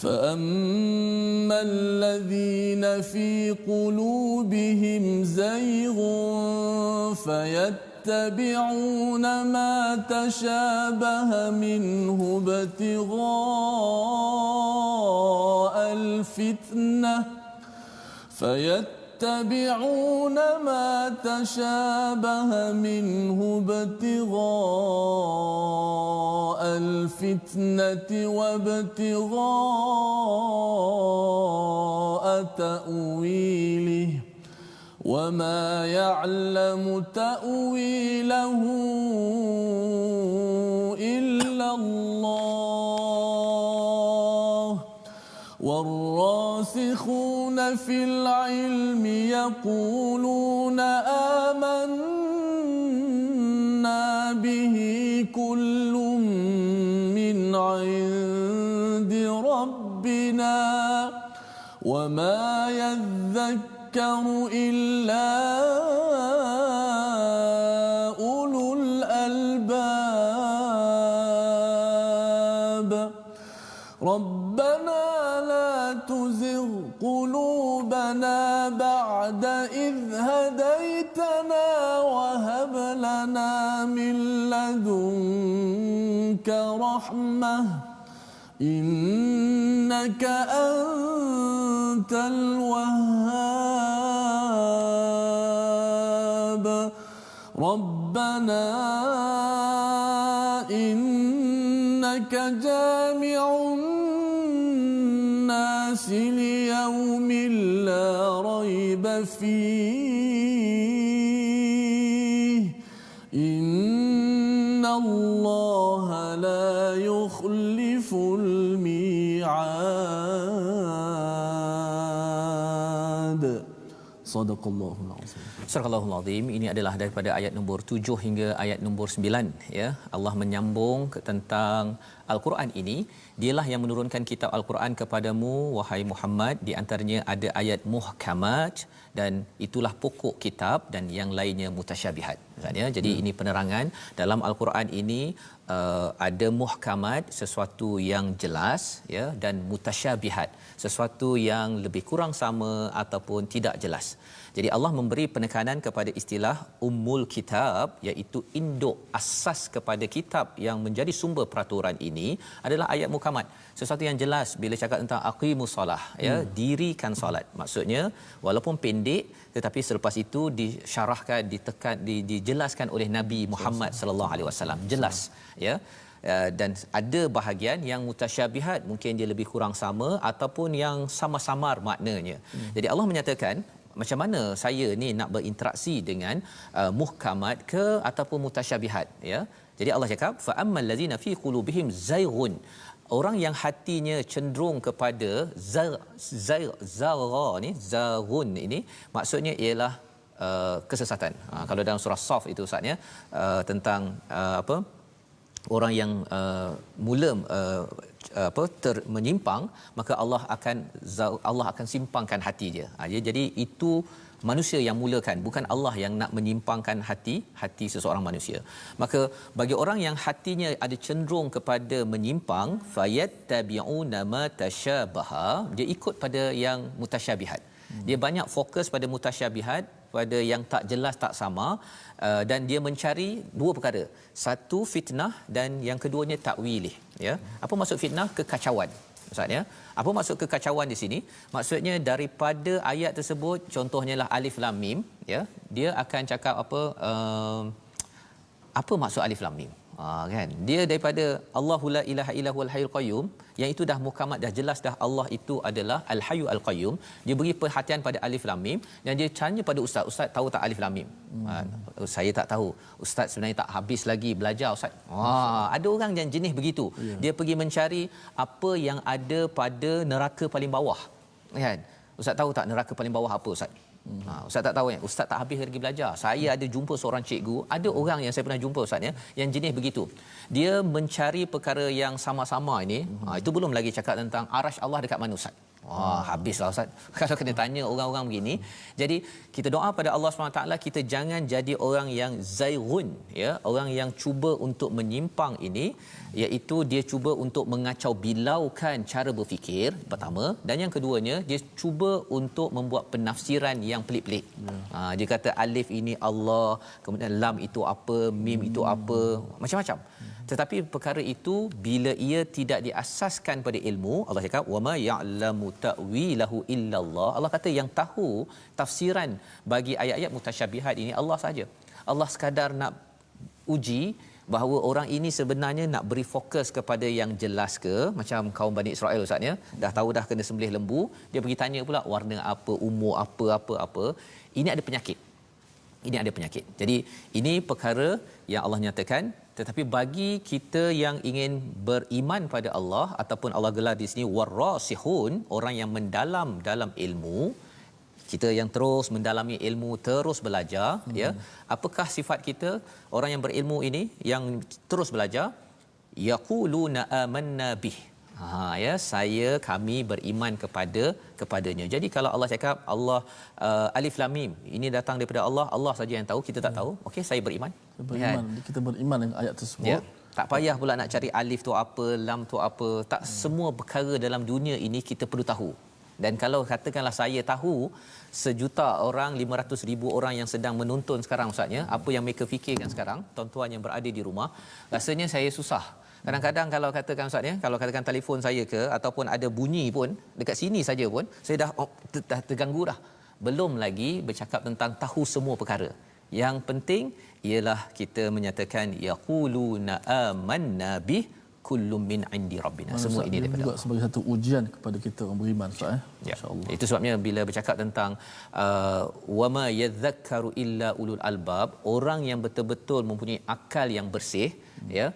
فأما الذين في قلوبهم زيغ فيتبعون ما تشابه منه ابتغاء الفتنة وابتغاء تأويله وما يعلم تأويله إلا الله والراسخون في العلم يقولون آمنا به كل من عند ربنا وما يذكر إلا أولو الألباب ربنا لا تزغ قلوبنا بعد إذ هديتنا لنا من لدنك رحمة إنك أنت الوهاب ربنا إنك جامع الناس ليوم لا ريب فيه إن الله لا يخلف الميعاد صدق الله العظيم. Surah Al-Azim ini adalah daripada ayat nombor 7 hingga ayat nombor 9 ya. Allah menyambung tentang Al-Quran ini, dialah yang menurunkan kitab Al-Quran kepadamu wahai Muhammad, di antaranya ada ayat muhkamat dan itulah pokok kitab dan yang lainnya mutasyabihat. Ya, jadi ini penerangan dalam Al-Quran ini ada muhkamat sesuatu yang jelas ya dan mutasyabihat sesuatu yang lebih kurang sama ataupun tidak jelas. Jadi Allah memberi penekanan kepada istilah ummul kitab, iaitu induk asas kepada kitab yang menjadi sumber peraturan ini adalah ayat muhkamat. Sesuatu yang jelas bila cakap tentang aqimus solah ya, dirikan solat. Maksudnya walaupun pendek tetapi selepas itu disyarahkan, ditekan, dijelaskan oleh Nabi Muhammad sallallahu alaihi wasallam. Jelas ya. Dan ada bahagian yang mutasyabihat, mungkin dia lebih kurang sama ataupun yang sama-samar maknanya. Jadi Allah menyatakan macam mana saya ni nak berinteraksi dengan muhkamat ke ataupun mutasyabihat ya. Jadi Allah cakap fa ammal ladzina fi qulubihim zayghun, orang yang hatinya cenderung kepada zara ni, zaghun ini maksudnya ialah kesesatan. Kalau dalam surah Saf itu Ustaz ya, tentang apa, orang yang mula menyimpang, maka Allah akan simpangkan hati dia. Jadi itu manusia yang mulakan, bukan Allah yang nak menyimpangkan hati seseorang manusia. Maka bagi orang yang hatinya ada cenderung kepada menyimpang, fayattabi'una ma tasyabaha, dia ikut pada yang mutasyabihat. Dia banyak fokus pada mutasyabihat, pada yang tak jelas, tak sama, dan dia mencari dua perkara. Satu, fitnah, dan yang keduanya takwilih ya. Apa maksud fitnah? Kekacauan. Ustaz ya. Apa maksud kekacauan di sini? Maksudnya daripada ayat tersebut, contohnya lah alif lam mim ya. Dia akan cakap apa maksud alif lam mim? Kan dia daripada Allahu la ilaha illa huwal hayyul qayyum, yang itu dah mukamat, dah jelas dah Allah itu adalah al hayyu al qayyum. Dia beri perhatian pada alif lam mim dan dia tanya pada ustaz tahu tak alif lam mim? Saya tak tahu. Ustaz sebenarnya tak habis lagi belajar ustaz. Ada orang yang jenis begitu. Dia pergi mencari apa yang ada pada neraka paling bawah. Kan? Ustaz tahu tak neraka paling bawah apa ustaz? Ustaz tak tahu ya. Ustaz tak habis lagi belajar. Saya ada jumpa seorang cikgu, ada orang yang saya pernah jumpa ustaz ya, yang jenis begitu. Dia mencari perkara yang sama-sama ini. Itu belum lagi cakap tentang arash Allah dekat mana ustaz. Habislah ustaz kalau kena tanya orang-orang begini. Jadi kita doa pada Allah SWT, kita jangan jadi orang yang zaighun ya, orang yang cuba untuk menyimpang ini, iaitu dia cuba untuk mengacau bilaukan cara berfikir pertama, dan yang keduanya dia cuba untuk membuat penafsiran yang pelik-pelik. Dia kata alif ini Allah, kemudian lam itu apa, mim itu apa, macam-macam. Tetapi perkara itu bila ia tidak diasaskan pada ilmu, Allah cakap wama ya'lamu ta'wilahu illallah. Allah kata yang tahu tafsiran bagi ayat-ayat mutasyabihat ini Allah saja. Allah sekadar nak uji bahawa orang ini sebenarnya nak beri fokus kepada yang jelas ke, macam kaum Bani Israel ustaz ya, dah tahu dah kena sembelih lembu, dia pergi tanya pula warna apa, umur apa. Ini ada penyakit. Jadi ini perkara yang Allah nyatakan. Tetapi bagi kita yang ingin beriman pada Allah, ataupun Allah gelar di sini warasihun, orang yang mendalam dalam ilmu, kita yang terus mendalami ilmu, terus belajar ya. Apakah sifat kita orang yang berilmu ini yang terus belajar? Yaquluna amanna bih. Kami beriman kepadanya. Jadi kalau Allah cakap Allah alif lam mim ini datang daripada Allah, Allah saja yang tahu, kita tak tahu. Okey, saya beriman. Kita beriman dengan ayat tersebut. Ya. Tak payah pula nak cari alif tu apa, lam tu apa. Tak semua perkara dalam dunia ini kita perlu tahu. Dan kalau katakanlah saya tahu 1,000,000 orang, 500,000 orang yang sedang menonton sekarang Ustaznya, apa yang mereka fikirkan sekarang, tuan-tuan yang berada di rumah, rasanya saya susah. Kadang-kadang kalau katakan Ustaznya, kalau katakan telefon saya ke ataupun ada bunyi pun dekat sini saja pun saya dah terganggu dah. Belum lagi bercakap tentang tahu semua perkara. Yang penting ialah kita menyatakan yaquluna amanna bih kullum min indi rabbina. Semua ini daripada juga sebagai satu ujian kepada kita orang beriman Ustaz ya. Itu sebabnya bila bercakap tentang wama yadhakkaru illa ulul albab, orang yang betul-betul mempunyai akal yang bersih ya,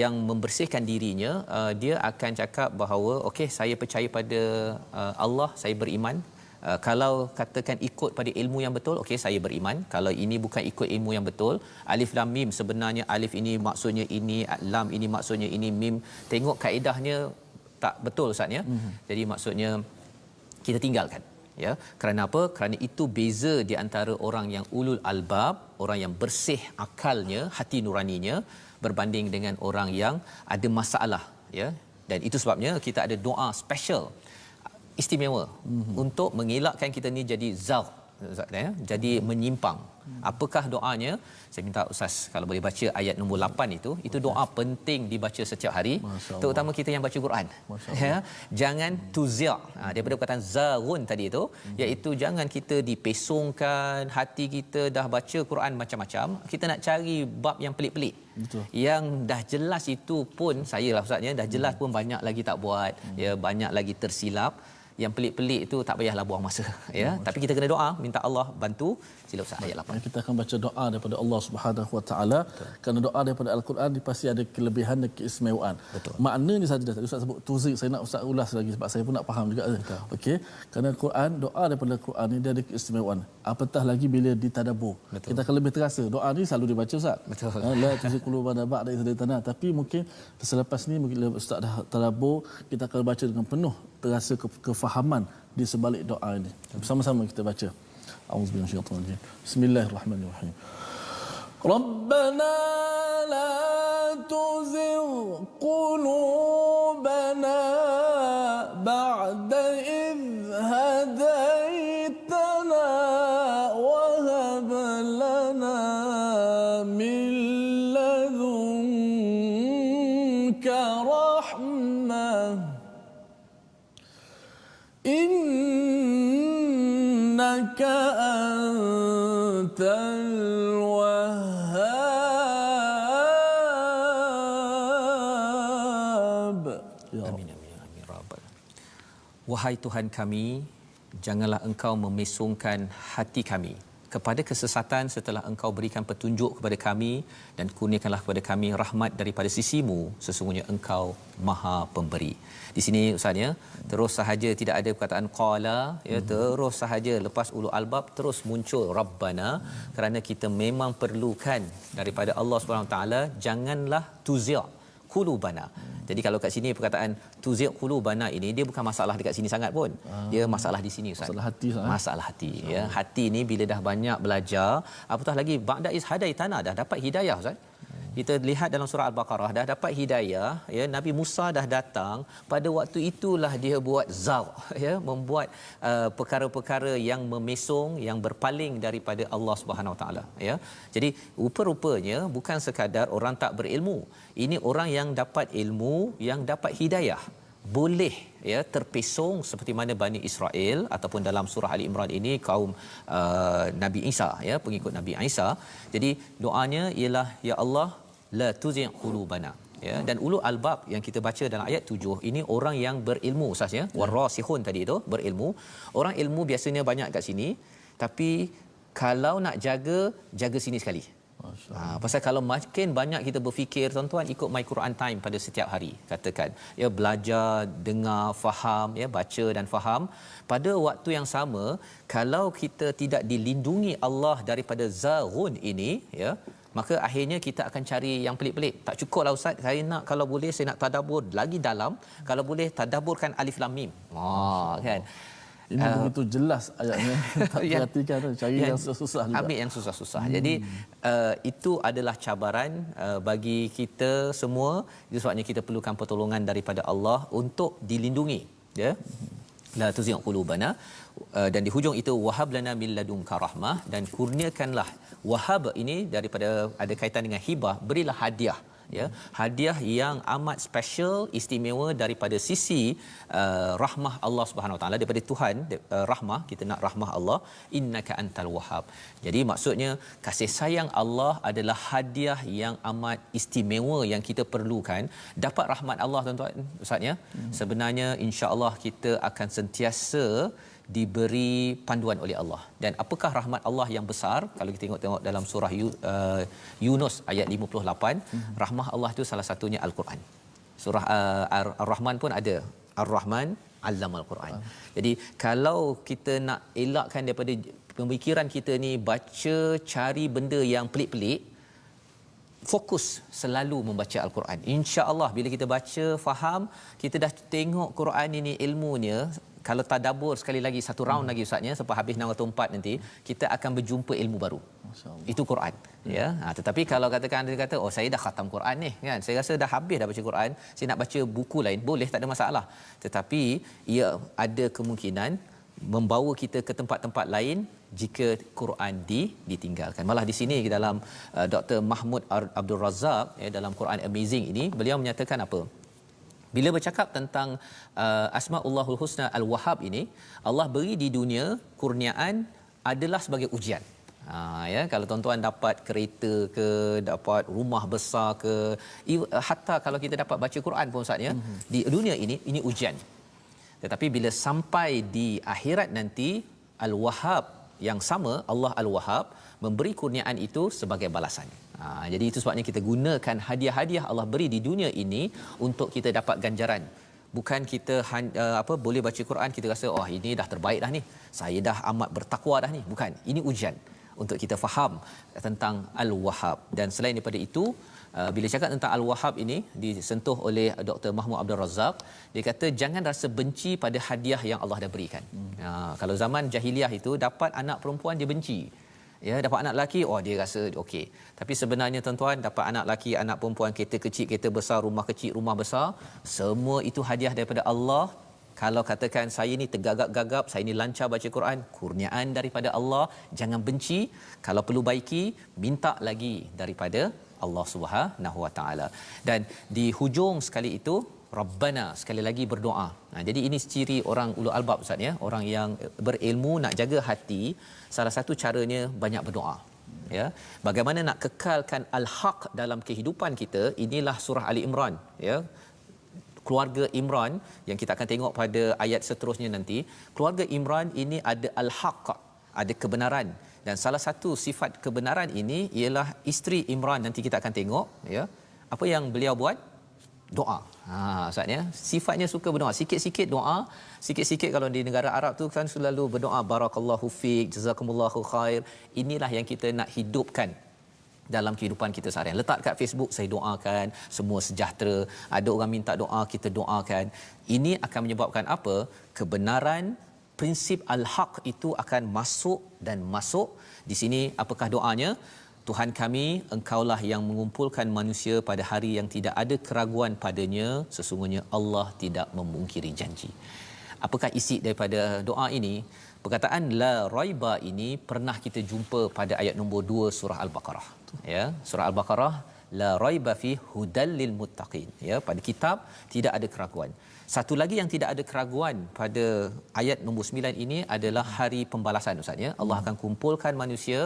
yang membersihkan dirinya, dia akan cakap bahawa okey, saya percaya pada Allah, saya beriman. Kalau katakan ikut pada ilmu yang betul, okey, saya beriman. Kalau ini bukan ikut ilmu yang betul, alif lam mim sebenarnya alif ini maksudnya ini, lam ini maksudnya ini, mim tengok kaedahnya tak betul Ustaz ya. Jadi maksudnya kita tinggalkan ya. Kerana apa? Kerana itu beza di antara orang yang ulul albab, orang yang bersih akalnya, hati nuraninya, berbanding dengan orang yang ada masalah ya. Dan itu sebabnya kita ada doa special istimewa untuk mengelakkan kita ni jadi zaugh ya, jadi menyimpang. Apakah doanya? Saya minta Ustaz kalau boleh baca ayat nombor 8 itu doa penting dibaca setiap hari, terutama kita yang baca Quran ya. Jangan tuzia', daripada perkataan zaghun tadi itu, iaitu jangan kita dipesongkan hati kita dah baca Quran macam-macam, kita nak cari bab yang pelik-pelik. Betul. Yang dah jelas itu pun saya lah Ustaz ya, dah jelas pun banyak lagi tak buat ya, banyak lagi tersilap. Yang pelik-pelik itu tak payahlah buang masa ya. Tapi kita kena doa, minta Allah bantu. Sila Ustaz ayat 8. Kita akan baca doa daripada Allah Subhanahu Wa Taala. Kerana doa daripada Al-Quran dia pasti ada kelebihan dan keistimewaan. Betul. Maknanya saja tadi Ustaz sebut tuzik, saya nak Ustaz ulas lagi sebab saya pun nak faham juga. Okey. Kerana Quran, doa daripada Al-Quran ni dia ada keistimewaan. Apatah lagi bila ditadabbur. Kita akan lebih terasa. Doa ni selalu dibaca Ustaz. Betul. La tuzikulu ba'da ba'da idza tanah. Tapi mungkin selepas ni mungkin Ustaz dah tadabbur, kita akan baca dengan penuh terasa kefahaman di sebalik doa ini. Bersama-sama kita baca. A'udzubillahi minasyaitanir rajim. Bismillahirrahmanirrahim. Rabbana la tuzigh qulubana ba'da idh hadaitana wa hab lana min ladunka rahmah innaka antal wahhab. Amin amin amin rabbal. Wahai Tuhan kami, janganlah Engkau memesongkan hati kami kepada kesesatan setelah Engkau berikan petunjuk kepada kami, dan kurniakanlah kepada kami rahmat daripada sisimu, sesungguhnya Engkau Maha Pemberi. Di sini Ustaznya terus sahaja tidak ada perkataan qala ya, terus sahaja lepas ulul albab terus muncul rabbana, kerana kita memang perlukan daripada Allah Subhanahu taala, janganlah tuzia' qulubana. Jadi kalau kat sini perkataan tuzia' qulubana ini dia bukan masalah dekat sini sangat pun. Dia masalah di sini Ustaz. Masalah hati Ustaz. Masalah hati ya. Hati ni bila dah banyak belajar, apatah lagi ba'da is hadaitana, dah dapat hidayah Ustaz. Kita lihat dalam surah Al-Baqarah, dah dapat hidayah ya, Nabi Musa dah datang, pada waktu itulah dia buat zaugh ya, membuat perkara-perkara yang memesong, yang berpaling daripada Allah Subhanahu Wa Taala ya. Jadi rupa-rupanya bukan sekadar orang tak berilmu, ini orang yang dapat ilmu, yang dapat hidayah boleh ya terpesong seperti mana Bani Israel, ataupun dalam surah Ali Imran ini kaum Nabi Isa ya, pengikut Nabi Isa. Jadi doanya ialah ya Allah la tuzigh qulubana ya. Dan ulul albab yang kita baca dalam ayat 7 ini orang yang berilmu Ustaz ya, warasihun tadi itu berilmu. Orang ilmu biasanya banyak kat sini, tapi kalau nak jaga sini sekali. Pasal kalau makin banyak kita berfikir, tuan-tuan ikut My Quran Time pada setiap hari, katakan ya, belajar, dengar, faham ya, baca dan faham. Pada waktu yang sama, kalau kita tidak dilindungi Allah daripada zaghun ini ya, maka akhirnya kita akan cari yang pelik-pelik. Tak cukuplah Ustaz, saya nak, kalau boleh saya nak tadabbur lagi dalam, kalau boleh tadabburkan alif lam mim. Kan. Ini begitu jelas ayatnya. Tak perhatikan, cari yang susah juga. Ambil yang susah-susah. Jadi itu adalah cabaran bagi kita semua. Itu sebabnya kita perlukan pertolongan daripada Allah untuk dilindungi ya. la tuzigh qulubana, dan di hujung itu wahab lana min ladunka rahmah, dan kurniakanlah. Wahab ini daripada ada kaitan dengan hibah, berilah hadiah, ya, hadiah yang amat special, istimewa daripada sisi rahmah Allah Subhanahu Wa Taala, daripada Tuhan, rahmah, kita nak rahmah Allah, innaka antal wahhab. Jadi maksudnya kasih sayang Allah adalah hadiah yang amat istimewa yang kita perlukan. Dapat rahmat Allah tuan-tuan ustaz ya, sebenarnya insya-Allah kita akan sentiasa diberi panduan oleh Allah. Dan apakah rahmat Allah yang besar? Kalau kita tengok dalam surah Yunus ayat 58, rahmah Allah itu salah satunya Al-Quran. Surah Ar-Rahman pun ada, Ar-Rahman 'allamal Quran. Jadi kalau kita nak elakkan daripada pemikiran kita ni baca cari benda yang pelik-pelik, fokus selalu membaca Al-Quran. Insya-Allah bila kita baca faham, kita dah tengok Quran ini ilmunya, kalau tadabbur sekali lagi satu round lagi ustaznya sampai habis 6 atau 4 nanti, kita akan berjumpa ilmu baru. Itu Quran, ya. Tetapi kalau katakan dia kata, oh saya dah khatam Quran ni kan, saya rasa dah habis dah baca Quran, saya nak baca buku lain, boleh, tak ada masalah. Tetapi ia ada kemungkinan membawa kita ke tempat-tempat lain jika Quran ditinggalkan. Malah di sini dalam Dr. Mahmud Abdul Razak, ya, dalam Quran Amazing ini, beliau menyatakan apa? Bila bercakap tentang Asmaullahul Husna Al-Wahhab ini, Allah beri di dunia kurniaan adalah sebagai ujian. Ya, kalau tuan-tuan dapat kereta ke, dapat rumah besar ke, hatta kalau kita dapat baca Quran pun ustaz ya, di dunia ini ujian. Tetapi bila sampai di akhirat nanti, Al-Wahhab yang sama, Allah Al-Wahhab memberi kurniaan itu sebagai balasan. Jadi itu sebabnya kita gunakan hadiah-hadiah Allah beri di dunia ini untuk kita dapat ganjaran. Bukan kita boleh baca Quran kita rasa oh ini dah terbaik dah ni, saya dah amat bertakwa dah ni. Bukan, ini ujian untuk kita faham tentang Al-Wahhab. Dan selain daripada itu, bila cakap tentang Al-Wahhab ini disentuh oleh Dr. Mahmud Abdul Razak, dia kata jangan rasa benci pada hadiah yang Allah dah berikan. Kalau zaman jahiliah itu dapat anak perempuan dia benci, ya, dapat anak lelaki oh dia rasa okey. Tapi sebenarnya tuan-tuan, dapat anak lelaki, anak perempuan, kereta kecil, kereta besar, rumah kecil, rumah besar, semua itu hadiah daripada Allah. Kalau katakan saya ni tergagap-gagap, saya ni lancar baca Quran, kurniaan daripada Allah, jangan benci. Kalau perlu baiki, minta lagi daripada Allah Subhanahu Wa Taala. Dan di hujung sekali itu, Rabbana, sekali lagi berdoa. Jadi ini ciri orang ulul albab ustaz ya, orang yang berilmu nak jaga hati, salah satu caranya banyak berdoa. Ya, bagaimana nak kekalkan al-haq dalam kehidupan kita? Inilah surah Ali Imran, ya. Keluarga Imran yang kita akan tengok pada ayat seterusnya nanti. Keluarga Imran ini ada al-haq, ada kebenaran, dan salah satu sifat kebenaran ini ialah isteri Imran, nanti kita akan tengok, ya. Apa yang beliau buat? Doa. Ustaz ya, sifatnya suka berdoa. Sikit-sikit doa, sikit-sikit kalau di negara Arab tu kan selalu berdoa barakallahu fiik, jazakumullahu khair. Inilah yang kita nak hidupkan dalam kehidupan kita seharian. Letak kat Facebook, saya doakan semua sejahtera. Ada orang minta doa, kita doakan. Ini akan menyebabkan apa? Kebenaran, prinsip al-haq itu akan masuk dan masuk. Di sini apakah doanya? Tuhan kami, Engkaulah yang mengumpulkan manusia pada hari yang tidak ada keraguan padanya, sesungguhnya Allah tidak memungkiri janji. Apakah isi daripada doa ini? Perkataan la raiba ini pernah kita jumpa pada ayat nombor 2 surah Al-Baqarah. Ya, surah Al-Baqarah, la raiba fi hudal lil muttaqin. Ya, pada kitab tidak ada keraguan. Satu lagi yang tidak ada keraguan pada ayat nombor 9 ini adalah hari pembalasan ustaz ya. Allah akan kumpulkan manusia.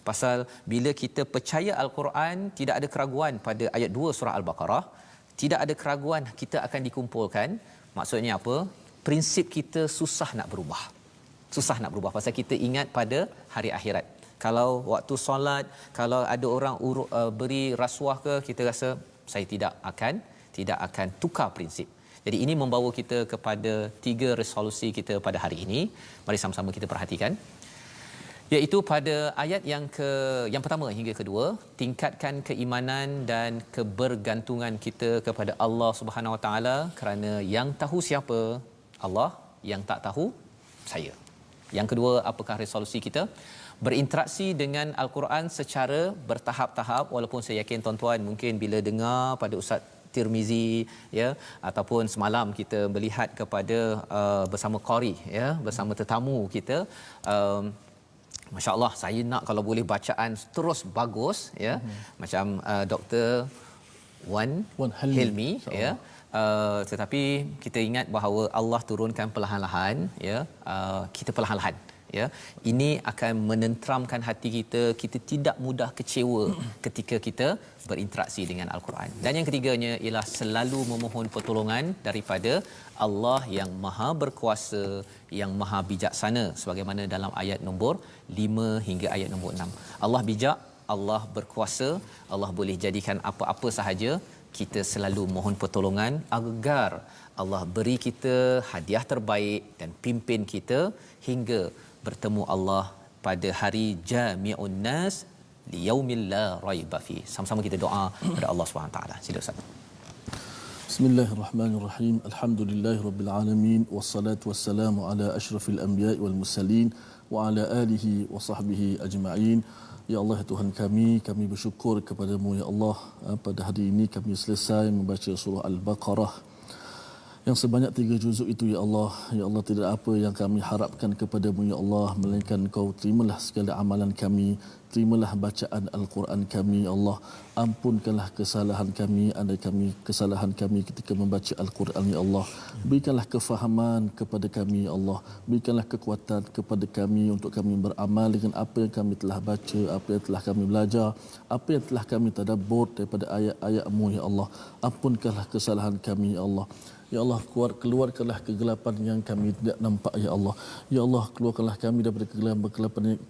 Pasal bila kita percaya Al-Quran, tidak ada keraguan pada ayat 2 surah Al-Baqarah, tidak ada keraguan kita akan dikumpulkan. Maksudnya apa? Prinsip kita susah nak berubah. Susah nak berubah pasal kita ingat pada hari akhirat. Kalau waktu solat, kalau ada orang beri rasuah ke, kita rasa saya tidak akan tukar prinsip. Jadi ini membawa kita kepada 3 resolusi kita pada hari ini. Mari sama-sama kita perhatikan. Iaitu pada ayat yang pertama hingga kedua, tingkatkan keimanan dan kebergantungan kita kepada Allah Subhanahu Wa Taala, kerana yang tahu siapa? Allah, yang tak tahu saya. Yang kedua, apakah resolusi kita? Berinteraksi dengan Al-Quran secara bertahap-tahap. Walaupun saya yakin tuan-tuan mungkin bila dengar pada Ustaz Tirmizi ya, ataupun semalam kita melihat kepada bersama qari ya, bersama tetamu kita, masya-Allah saya nak kalau boleh bacaan terus bagus ya, macam Dr. Wan Hilmi ya. Tetapi kita ingat bahawa Allah turunkan perlahan-lahan ya, kita perlahan-lahan ya, ini akan menenteramkan hati kita, kita tidak mudah kecewa ketika kita berinteraksi dengan Al-Quran. Dan yang ketiganya ialah selalu memohon pertolongan daripada Allah yang Maha berkuasa, yang Maha bijaksana, sebagaimana dalam ayat nombor 5 hingga ayat nombor 6. Allah bijak, Allah berkuasa, Allah boleh jadikan apa-apa sahaja. Kita selalu mohon pertolongan agar Allah beri kita hadiah terbaik dan pimpin kita hingga bertemu Allah pada hari Jami'un Nas liyaumil la raiba fi. Sama-sama kita doa kepada Allah Subhanahu taala. Sila Ustaz. Bismillahirrahmanirrahim. Alhamdulillahirabbil alamin wassalatu wassalamu ala asyrafil anbiya'i wal mursalin wa ala alihi wa sahbihi ajma'in. Ya Allah Tuhan kami bersyukur kepada-Mu ya Allah, pada hari ini kami selesai membaca surah Al-Baqarah yang sebanyak 3 juzuk itu ya Allah. Ya Allah, tidak apa yang kami harapkan kepada-Mu ya Allah, melainkan Kau terimalah segala amalan kami, terimalah bacaan Al-Quran kami ya Allah. Ampunkanlah kesalahan kami, andai kami kesalahan kami ketika membaca Al-Quran ya Allah. Berikanlah kefahaman kepada kami ya Allah, berikanlah kekuatan kepada kami untuk kami beramal dengan apa yang kami telah baca, apa yang telah kami belajar, apa yang telah kami tadabbur daripada ayat-ayat-Mu ya Allah. Ampunkanlah kesalahan kami ya Allah. Ya Allah, keluarkanlah kegelapan yang kami tidak nampak ya Allah. Ya Allah, keluarkanlah kami daripada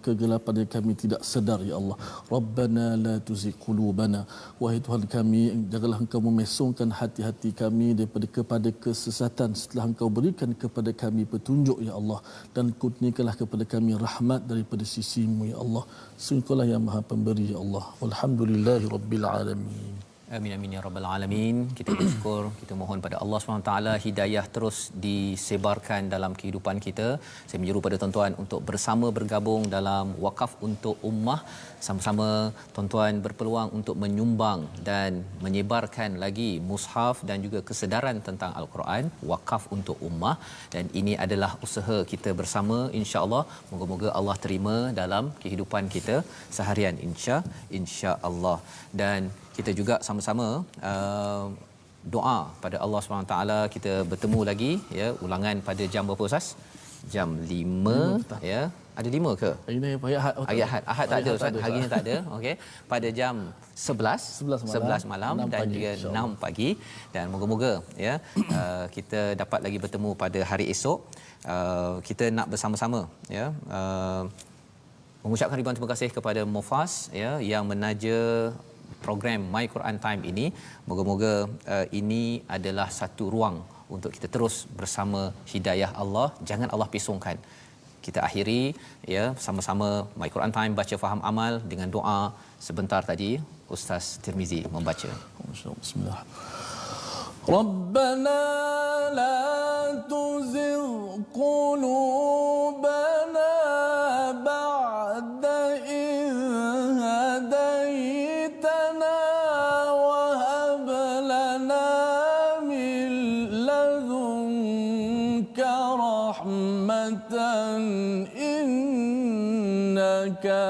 kegelapan yang kami tidak sedar ya Allah. Rabbana la tuzigh qulubana. Wahai Tuhan kami, janganlah Engkau memesongkan hati-hati kami kepada kesesatan setelah Engkau berikan kepada kami petunjuk ya Allah, dan kurniakanlah kepada kami rahmat daripada sisi-Mu ya Allah. Engkau-Lah yang Maha Pemberi ya Allah. Walhamdulillahirabbil alamin. Amin amin ya rabbal alamin. Kita bersyukur, kita mohon pada Allah SWT hidayah terus disebarkan dalam kehidupan kita. Saya menyeru pada tuan-tuan untuk bersama bergabung dalam wakaf untuk ummah. Sama-sama tuan-tuan berpeluang untuk menyumbang dan menyebarkan lagi mushaf dan juga kesedaran tentang Al-Quran, wakaf untuk ummah, dan ini adalah usaha kita bersama insya-Allah. Moga-moga Allah terima dalam kehidupan kita seharian insya-Allah. Dan kita juga sama-sama doa pada Allah SWT. Kita bertemu lagi ya, ulangan pada jam berapa Ustaz? Jam 5 ya. Ada 5 ke? Ini Ahad. Ahad tak ada Ustaz. Hari ini tak ada. Okey. Pada jam 11 malam dan juga 6 pagi, dan moga-moga ya kita dapat lagi bertemu pada hari esok. Kita nak bersama-sama ya mengucapkan ribuan terima kasih kepada Mufas ya yang menaja program My Quran Time ini. Moga-moga ini adalah satu ruang untuk kita terus bersama hidayah Allah. Jangan Allah pisongkan. Kita akhiri ya sama-sama My Quran Time, baca faham amal dengan doa sebentar tadi Ustaz Tirmizi membaca. Bismillah. Rabbana la tuzigh qulubana ba'da idh hadaitana wa hab lana min ladunka rahmatan innaka